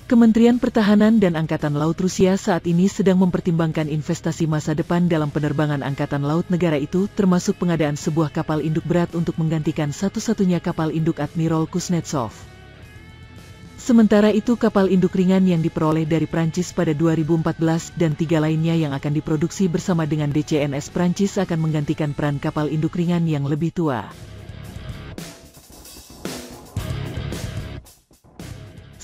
Kementerian Pertahanan dan Angkatan Laut Rusia saat ini sedang mempertimbangkan investasi masa depan dalam penerbangan Angkatan Laut negara itu, termasuk pengadaan sebuah kapal induk berat untuk menggantikan satu-satunya kapal induk Admiral Kuznetsov. Sementara itu kapal induk ringan yang diperoleh dari Prancis pada 2014 dan 3 lainnya yang akan diproduksi bersama dengan DCNS Prancis akan menggantikan peran kapal induk ringan yang lebih tua.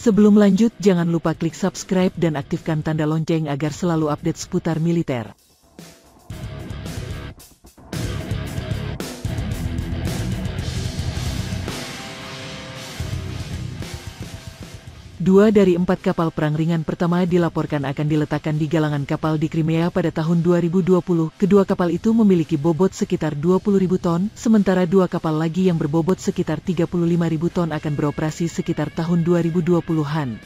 Sebelum lanjut, jangan lupa klik subscribe dan aktifkan tanda lonceng agar selalu update seputar militer. Dua dari 4 kapal perang ringan pertama dilaporkan akan diletakkan di galangan kapal di Crimea pada tahun 2020. Kedua kapal itu memiliki bobot sekitar 20.000 ton, sementara 2 kapal lagi yang berbobot sekitar 35.000 ton akan beroperasi sekitar tahun 2020-an.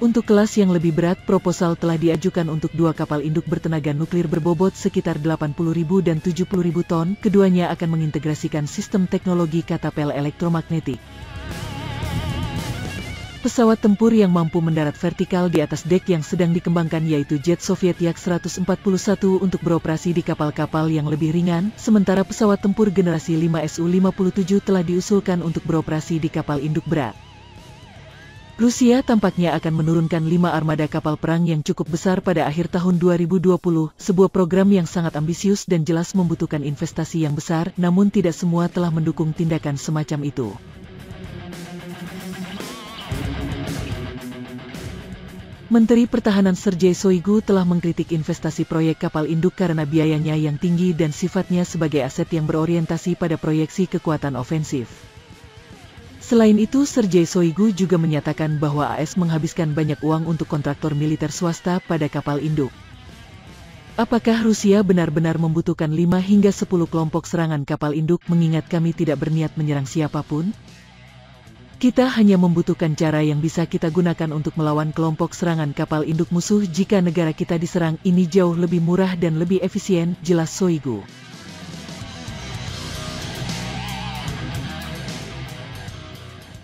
Untuk kelas yang lebih berat, proposal telah diajukan untuk 2 kapal induk bertenaga nuklir berbobot sekitar 80.000 dan 70.000 ton. Keduanya akan mengintegrasikan sistem teknologi katapel elektromagnetik. Pesawat tempur yang mampu mendarat vertikal di atas dek yang sedang dikembangkan yaitu jet Soviet Yak-141 untuk beroperasi di kapal-kapal yang lebih ringan, sementara pesawat tempur generasi 5 Su-57 telah diusulkan untuk beroperasi di kapal induk berat. Rusia tampaknya akan menurunkan 5 armada kapal perang yang cukup besar pada akhir tahun 2020, sebuah program yang sangat ambisius dan jelas membutuhkan investasi yang besar, namun tidak semua telah mendukung tindakan semacam itu. Menteri Pertahanan Sergei Shoigu telah mengkritik investasi proyek kapal induk karena biayanya yang tinggi dan sifatnya sebagai aset yang berorientasi pada proyeksi kekuatan ofensif. Selain itu, Sergei Shoigu juga menyatakan bahwa AS menghabiskan banyak uang untuk kontraktor militer swasta pada kapal induk. Apakah Rusia benar-benar membutuhkan 5 hingga 10 kelompok serangan kapal induk mengingat kami tidak berniat menyerang siapapun? Kita hanya membutuhkan cara yang bisa kita gunakan untuk melawan kelompok serangan kapal induk musuh jika negara kita diserang. Ini jauh lebih murah dan lebih efisien, jelas Shoigu.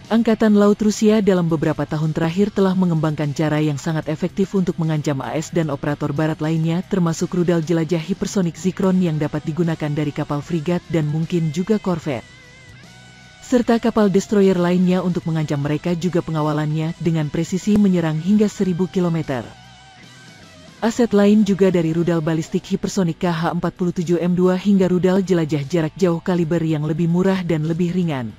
Angkatan Laut Rusia dalam beberapa tahun terakhir telah mengembangkan cara yang sangat efektif untuk mengancam AS dan operator barat lainnya, termasuk rudal jelajah hipersonik Zikron yang dapat digunakan dari kapal frigat dan mungkin juga korvet, serta kapal destroyer lainnya untuk mengancam mereka. Juga pengawalannya dengan presisi menyerang hingga 1000 km. Aset lain juga dari rudal balistik hipersonik KH-47M2 hingga rudal jelajah jarak jauh kaliber yang lebih murah dan lebih ringan.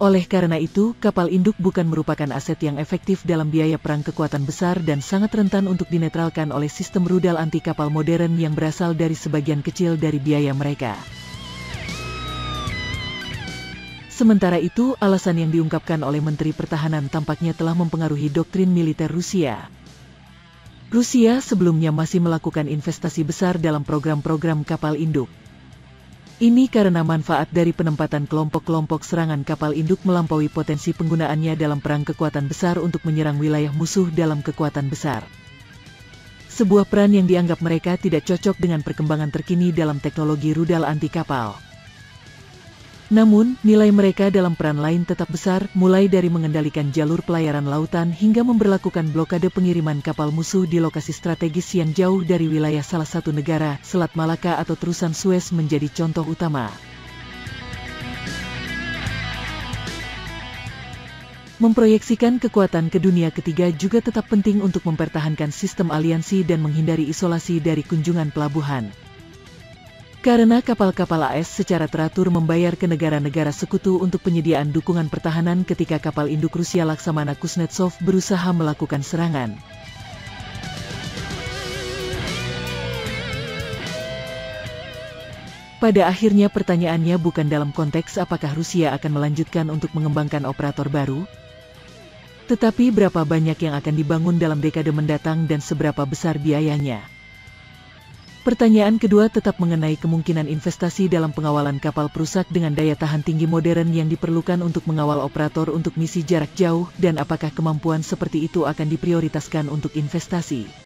Oleh karena itu, kapal induk bukan merupakan aset yang efektif dalam biaya perang kekuatan besar dan sangat rentan untuk dinetralkan oleh sistem rudal anti kapal modern yang berasal dari sebagian kecil dari biaya mereka. Sementara itu, alasan yang diungkapkan oleh Menteri Pertahanan tampaknya telah mempengaruhi doktrin militer Rusia. Rusia sebelumnya masih melakukan investasi besar dalam program-program kapal induk. Ini karena manfaat dari penempatan kelompok-kelompok serangan kapal induk melampaui potensi penggunaannya dalam perang kekuatan besar untuk menyerang wilayah musuh dalam kekuatan besar. Sebuah peran yang dianggap mereka tidak cocok dengan perkembangan terkini dalam teknologi rudal anti kapal. Namun, nilai mereka dalam peran lain tetap besar, mulai dari mengendalikan jalur pelayaran lautan hingga memberlakukan blokade pengiriman kapal musuh di lokasi strategis yang jauh dari wilayah salah satu negara. Selat Malaka atau Terusan Suez menjadi contoh utama. Memproyeksikan kekuatan ke dunia ketiga juga tetap penting untuk mempertahankan sistem aliansi dan menghindari isolasi dari kunjungan pelabuhan. Karena kapal-kapal AS secara teratur membayar ke negara-negara sekutu untuk penyediaan dukungan pertahanan ketika kapal induk Rusia Laksamana Kuznetsov berusaha melakukan serangan. Pada akhirnya pertanyaannya bukan dalam konteks apakah Rusia akan melanjutkan untuk mengembangkan operator baru, tetapi berapa banyak yang akan dibangun dalam dekade mendatang dan seberapa besar biayanya. Pertanyaan kedua tetap mengenai kemungkinan investasi dalam pengawalan kapal perusak dengan daya tahan tinggi modern yang diperlukan untuk mengawal operator untuk misi jarak jauh, dan apakah kemampuan seperti itu akan diprioritaskan untuk investasi.